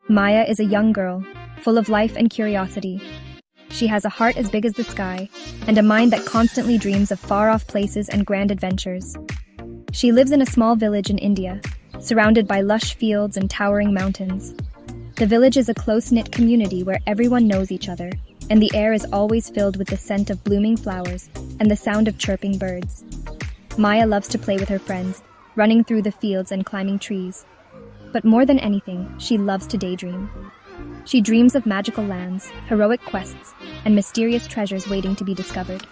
Maya is a young girl, full of life and curiosity. She has a heart as big as the sky, and a mind that constantly dreams of far-off places and grand adventures. She lives in a small village in India, surrounded by lush fields and towering mountains. The village is a close-knit community where everyone knows each other, and the air is always filled with the scent of blooming flowers and the sound of chirping birds. Maya loves to play with her friends, running through the fields and climbing trees. But more than anything, she loves to daydream. She dreams of magical lands, heroic quests, and mysterious treasures waiting to be discovered.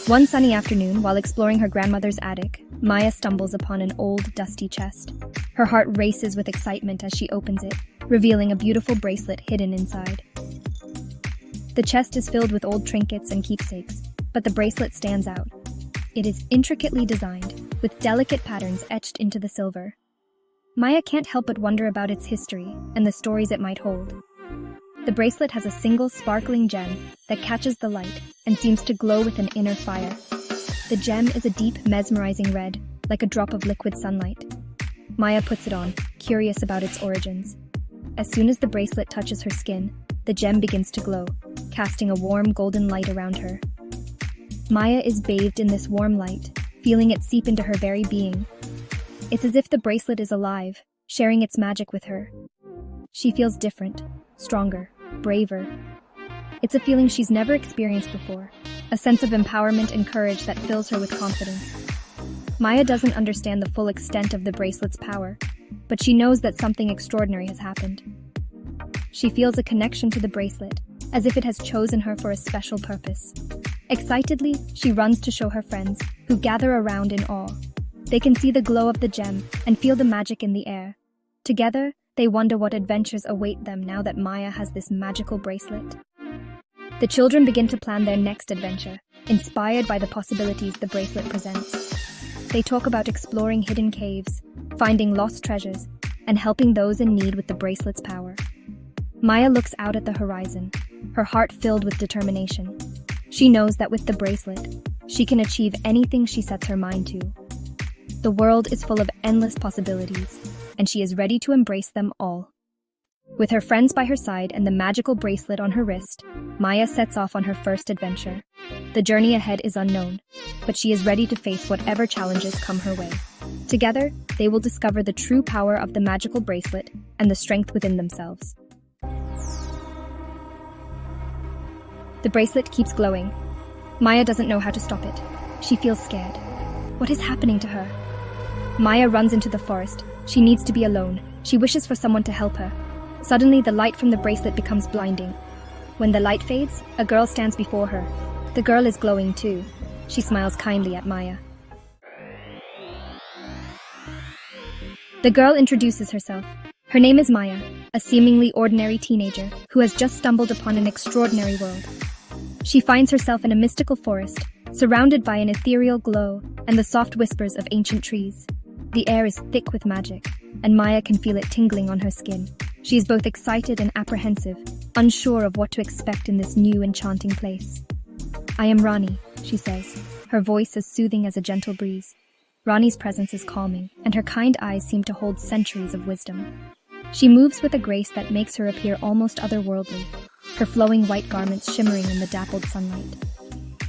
One sunny afternoon, while exploring her grandmother's attic, Maya stumbles upon an old, dusty chest. Her heart races with excitement as she opens it, revealing a beautiful bracelet hidden inside. The chest is filled with old trinkets and keepsakes, but the bracelet stands out. It is intricately designed, with delicate patterns etched into the silver. Maya can't help but wonder about its history and the stories it might hold. The bracelet has a single sparkling gem that catches the light and seems to glow with an inner fire. The gem is a deep, mesmerizing red, like a drop of liquid sunlight. Maya puts it on, curious about its origins. As soon as the bracelet touches her skin, the gem begins to glow, casting a warm golden light around her. Maya is bathed in this warm light, feeling it seep into her very being. It's as if the bracelet is alive, sharing its magic with her. She feels different, stronger, braver. It's a feeling she's never experienced before, a sense of empowerment and courage that fills her with confidence. Maya doesn't understand the full extent of the bracelet's power, but she knows that something extraordinary has happened. She feels a connection to the bracelet, as if it has chosen her for a special purpose. Excitedly, she runs to show her friends, who gather around in awe. They can see the glow of the gem and feel the magic in the air. Together, they wonder what adventures await them now that Maya has this magical bracelet. The children begin to plan their next adventure, inspired by the possibilities the bracelet presents. They talk about exploring hidden caves, finding lost treasures, and helping those in need with the bracelet's power. Maya looks out at the horizon, her heart filled with determination. She knows that with the bracelet, she can achieve anything she sets her mind to. The world is full of endless possibilities, and she is ready to embrace them all. With her friends by her side and the magical bracelet on her wrist, Maya sets off on her first adventure. The journey ahead is unknown, but she is ready to face whatever challenges come her way. Together, they will discover the true power of the magical bracelet and the strength within themselves. The bracelet keeps glowing. Maya doesn't know how to stop it. She feels scared. What is happening to her? Maya runs into the forest. She needs to be alone. She wishes for someone to help her. Suddenly, the light from the bracelet becomes blinding. When the light fades, a girl stands before her. The girl is glowing too. She smiles kindly at Maya. The girl introduces herself. Her name is Maya, a seemingly ordinary teenager who has just stumbled upon an extraordinary world. She finds herself in a mystical forest, surrounded by an ethereal glow and the soft whispers of ancient trees. The air is thick with magic, and Maya can feel it tingling on her skin. She is both excited and apprehensive, unsure of what to expect in this new, enchanting place. "I am Rani," she says, her voice as soothing as a gentle breeze. Rani's presence is calming, and her kind eyes seem to hold centuries of wisdom. She moves with a grace that makes her appear almost otherworldly, her flowing white garments shimmering in the dappled sunlight.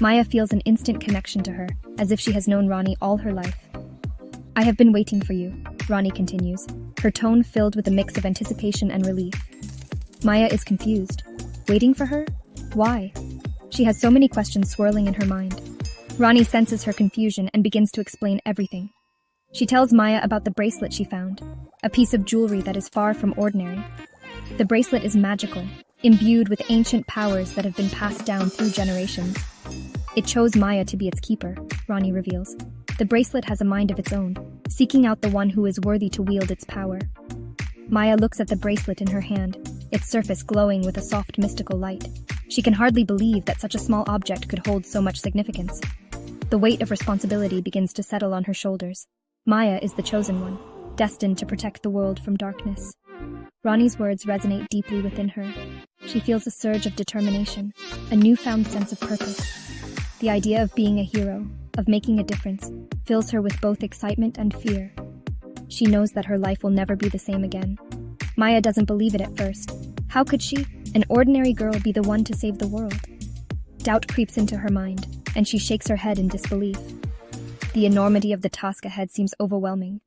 Maya feels an instant connection to her, as if she has known Rani all her life. "I have been waiting for you," Rani continues, her tone filled with a mix of anticipation and relief. Maya is confused. Waiting for her? Why? She has so many questions swirling in her mind. Rani senses her confusion and begins to explain everything. She tells Maya about the bracelet she found, a piece of jewelry that is far from ordinary. The bracelet is magical, imbued with ancient powers that have been passed down through generations. It chose Maya to be its keeper, Rani reveals. The bracelet has a mind of its own, seeking out the one who is worthy to wield its power. Maya looks at the bracelet in her hand, its surface glowing with a soft mystical light. She can hardly believe that such a small object could hold so much significance. The weight of responsibility begins to settle on her shoulders. Maya is the chosen one, destined to protect the world from darkness. Rani's words resonate deeply within her. She feels a surge of determination, a newfound sense of purpose. The idea of being a hero, of making a difference, fills her with both excitement and fear. She knows that her life will never be the same again. Maya doesn't believe it at first. How could she, an ordinary girl, be the one to save the world? Doubt creeps into her mind, and she shakes her head in disbelief. The enormity of the task ahead seems overwhelming.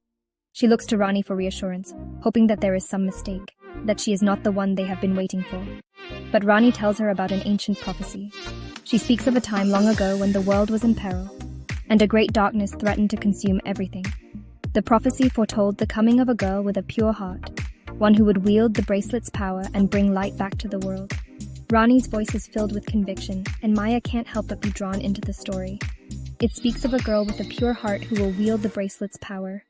She looks to Rani for reassurance, hoping that there is some mistake, that she is not the one they have been waiting for. But Rani tells her about an ancient prophecy. She speaks of a time long ago when the world was in peril, and a great darkness threatened to consume everything. The prophecy foretold the coming of a girl with a pure heart, one who would wield the bracelet's power and bring light back to the world. Rani's voice is filled with conviction, and Maya can't help but be drawn into the story. It speaks of a girl with a pure heart who will wield the bracelet's power.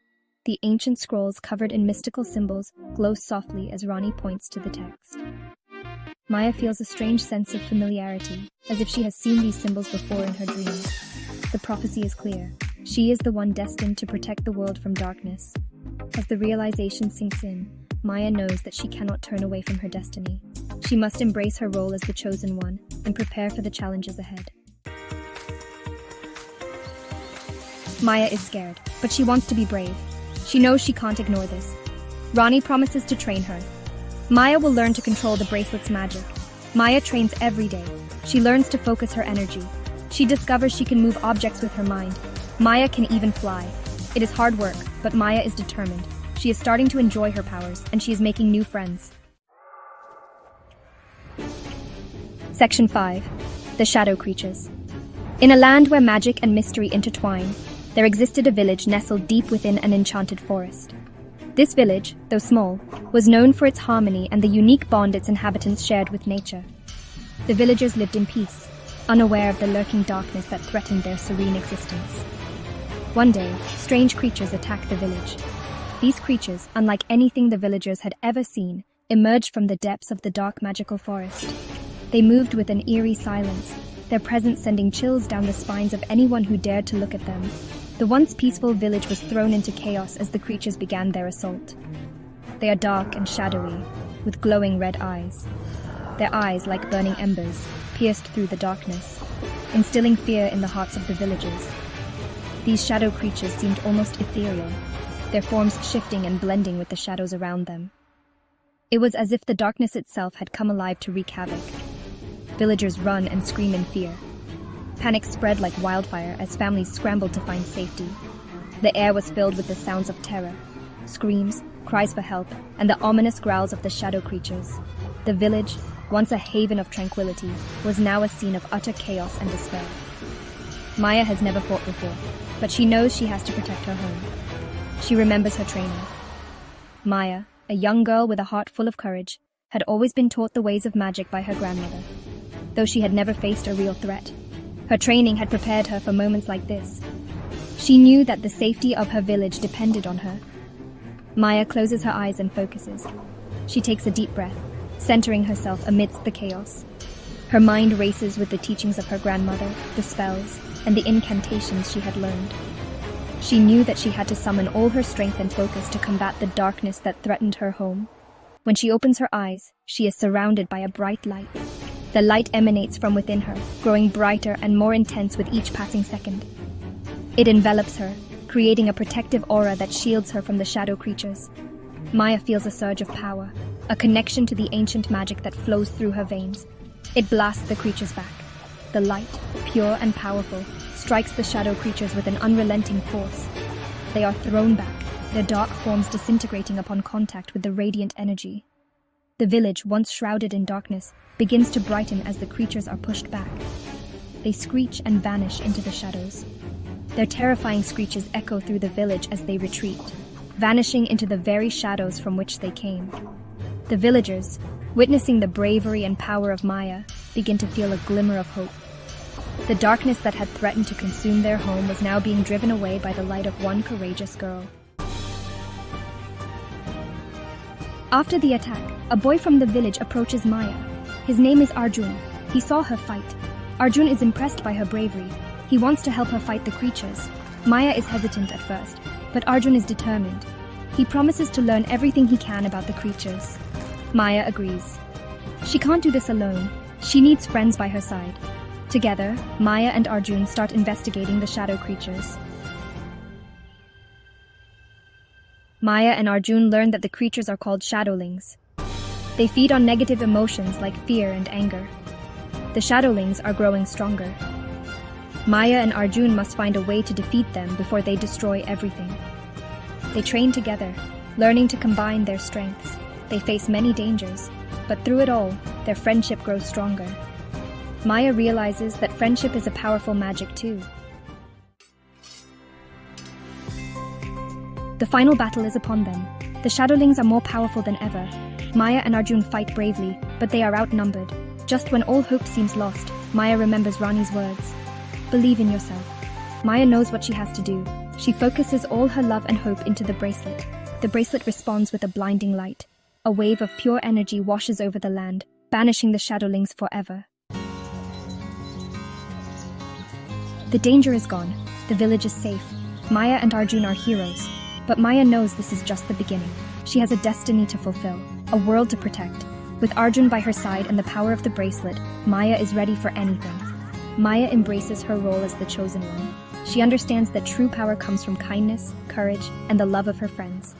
The ancient scrolls covered in mystical symbols glow softly as Rani points to the text. Maya feels a strange sense of familiarity, as if she has seen these symbols before in her dreams. The prophecy is clear. She is the one destined to protect the world from darkness. As the realization sinks in, Maya knows that she cannot turn away from her destiny. She must embrace her role as the chosen one and prepare for the challenges ahead. Maya is scared, but she wants to be brave. She knows she can't ignore this. Rani promises to train her. Maya will learn to control the bracelet's magic. Maya trains every day. She learns to focus her energy. She discovers she can move objects with her mind. Maya can even fly. It is hard work, but Maya is determined. She is starting to enjoy her powers, and she is making new friends. Section 5. The Shadow Creatures. In a land where magic and mystery intertwine, there existed a village nestled deep within an enchanted forest. This village, though small, was known for its harmony and the unique bond its inhabitants shared with nature. The villagers lived in peace, unaware of the lurking darkness that threatened their serene existence. One day, strange creatures attacked the village. These creatures, unlike anything the villagers had ever seen, emerged from the depths of the dark magical forest. They moved with an eerie silence, their presence sending chills down the spines of anyone who dared to look at them. The once peaceful village was thrown into chaos as the creatures began their assault. They are dark and shadowy, with glowing red eyes. Their eyes, like burning embers, pierced through the darkness, instilling fear in the hearts of the villagers. These shadow creatures seemed almost ethereal, their forms shifting and blending with the shadows around them. It was as if the darkness itself had come alive to wreak havoc. Villagers run and scream in fear. Panic spread like wildfire as families scrambled to find safety. The air was filled with the sounds of terror, screams, cries for help, and the ominous growls of the shadow creatures. The village, once a haven of tranquility, was now a scene of utter chaos and despair. Maya has never fought before, but she knows she has to protect her home. She remembers her training. Maya, a young girl with a heart full of courage, had always been taught the ways of magic by her grandmother. Though she had never faced a real threat, her training had prepared her for moments like this. She knew that the safety of her village depended on her. Maya closes her eyes and focuses. She takes a deep breath, centering herself amidst the chaos. Her mind races with the teachings of her grandmother, the spells, and the incantations she had learned. She knew that she had to summon all her strength and focus to combat the darkness that threatened her home. When she opens her eyes, she is surrounded by a bright light. The light emanates from within her, growing brighter and more intense with each passing second. It envelops her, creating a protective aura that shields her from the shadow creatures. Maya feels a surge of power, a connection to the ancient magic that flows through her veins. It blasts the creatures back. The light, pure and powerful, strikes the shadow creatures with an unrelenting force. They are thrown back, their dark forms disintegrating upon contact with the radiant energy. The village, once shrouded in darkness, begins to brighten as the creatures are pushed back. They screech and vanish into the shadows. Their terrifying screeches echo through the village as they retreat, vanishing into the very shadows from which they came. The villagers, witnessing the bravery and power of Maya, begin to feel a glimmer of hope. The darkness that had threatened to consume their home was now being driven away by the light of one courageous girl. After the attack, a boy from the village approaches Maya. His name is Arjun. He saw her fight. Arjun is impressed by her bravery. He wants to help her fight the creatures. Maya is hesitant at first, but Arjun is determined. He promises to learn everything he can about the creatures. Maya agrees. She can't do this alone. She needs friends by her side. Together, Maya and Arjun start investigating the shadow creatures. Maya and Arjun learn that the creatures are called shadowlings. They feed on negative emotions like fear and anger. The shadowlings are growing stronger. Maya and Arjun must find a way to defeat them before they destroy everything. They train together, learning to combine their strengths. They face many dangers, but through it all, their friendship grows stronger. Maya realizes that friendship is a powerful magic too. The final battle is upon them. The shadowlings are more powerful than ever. Maya and Arjun fight bravely, but they are outnumbered. Just when all hope seems lost, Maya remembers Rani's words. Believe in yourself. Maya knows what she has to do. She focuses all her love and hope into the bracelet. The bracelet responds with a blinding light. A wave of pure energy washes over the land, banishing the shadowlings forever. The danger is gone. The village is safe. Maya and Arjun are heroes. But Maya knows this is just the beginning. She has a destiny to fulfill, a world to protect. With Arjun by her side and the power of the bracelet, Maya is ready for anything. Maya embraces her role as the chosen one. She understands that true power comes from kindness, courage, and the love of her friends.